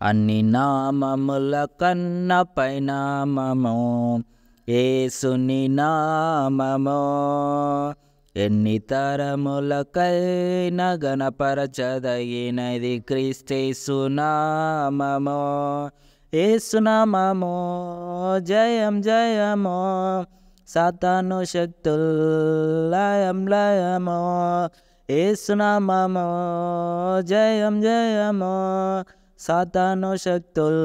అన్ని నామముల కన్న పైనామము యేసుని నామము. ఎన్ని తరములకైనా గణపరచదగినది క్రీస్తేసు నామము. యేసునామము జయం జయము, సాతాను శక్తుల్ లయం లయము. యేసునామము జయం జయము, సాతాను శక్తుల్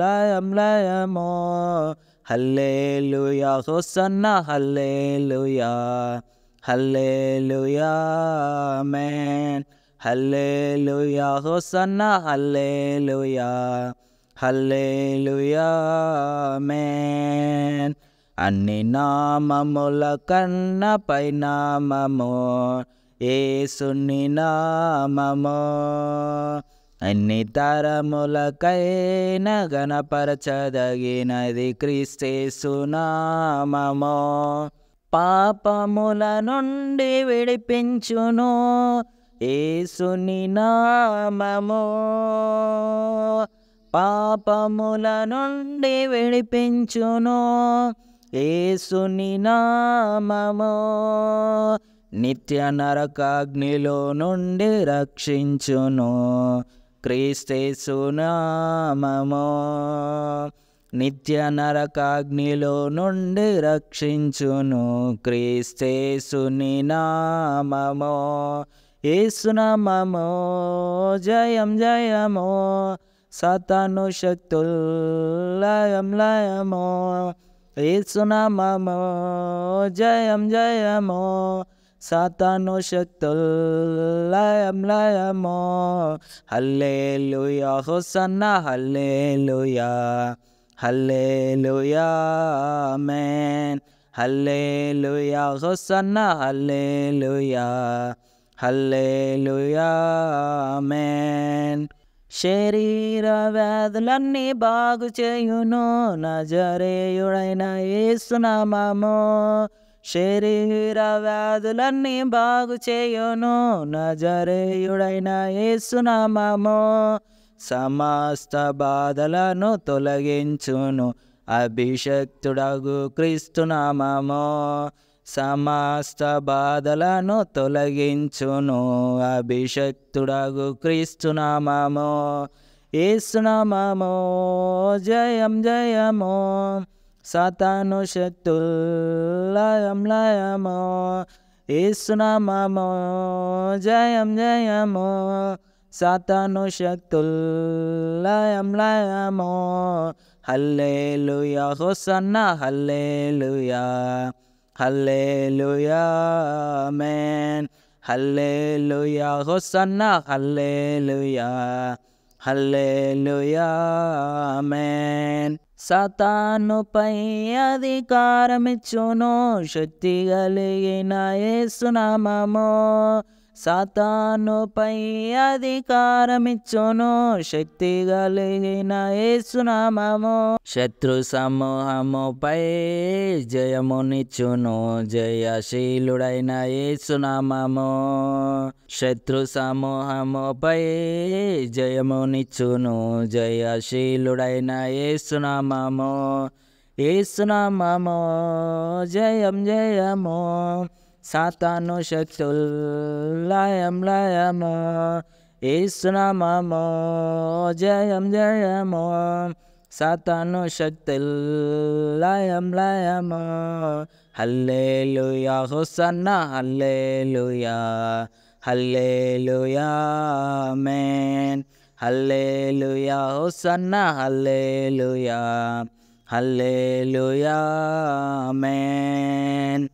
లయం లయము. హల్లెలూయా హోసన్నా హల్లెలూయా, హల్లెలూయా ఆమేన్. హల్లెలూయా హోసన్నా హల్లెలూయా, హల్లెలూయా ఆమేన్. అన్ని నామముల కన్న పైనామము యేసుని నామము. అన్ని తరములకైనా గణపరచదగినది క్రీస్తేసు నామము. పాపముల నుండి విడిపించును యేసుని నామము. పాపముల నుండి విడిపించును యేసుని నామము. నిత్య నరకాగ్నిలో నుండి రక్షించును క్రీస్తేసు నామము. నిత్య నరకాగ్నిలో నుండి రక్షించును క్రీస్తేసుని నామము. యేసునామము జయం జయము, సాతాను శక్తుల్ లయం లయము. యేసునామము జయం జయము, సాతాను శక్తుల్ లయం లయము. హల్లెలూయా హోసన్నా హల్లెలూయా, హల్లెలూయా ఆమేన్. హల్లెలూయా హోసన్నా హల్లెలూయా, హల్లెలూయా ఆమేన్. శరీర వ్యాధులన్నీ బాగు చేయును నజరేయుడైన యేసునామము. శరీర వ్యాధులన్నీ బాగు చేయును నజరేయుడైన యేసునామము. సమస్త బాధలను తొలగించును అభిషక్తుడగు క్రీస్తునామము. సమస్త బాధలను తొలగించును అభిషక్తుడగు క్రీస్తునామము. యేసునామము జయం జయము, సాతాను శక్తుల్ లయం లయము. యేసునామము జయం జయము, సాతాను శక్తుల్ లయం లయము. హల్లెలూయా హోసన్నా హల్లెలూయా, హల్లెలూయా ఆమేన్. హల్లెలూయా హోసన్నా హల్లెలూయా, హల్లెలూయా ఆమేన్. సాతానుపై అధికారమిచ్చును శక్తి కలిగిన యేసునామము. సాతానుపై అధికారమిచ్చును శక్తి కలిగిన యేసునామము. శత్రు సమూహముపై జయమునిచ్చును జయశీలుడైన యేసునామము. శత్రు సమూహముపై జయమునిచ్చును జయశీలుడైన యేసునామము. యేసునామము జయం జయము, సాతాను శక్తుల్ లయం లయము. యేసునామము జయం జయము, సాతాను శక్తుల్ లయం లయము. హల్లెలూయా హోసన్నా హల్లెలూయా, హల్లెలూయా ఆమేన్. హల్లెలూయా హోసన్నా హల్లెలూయా, హల్లెలూయా ఆమేన్.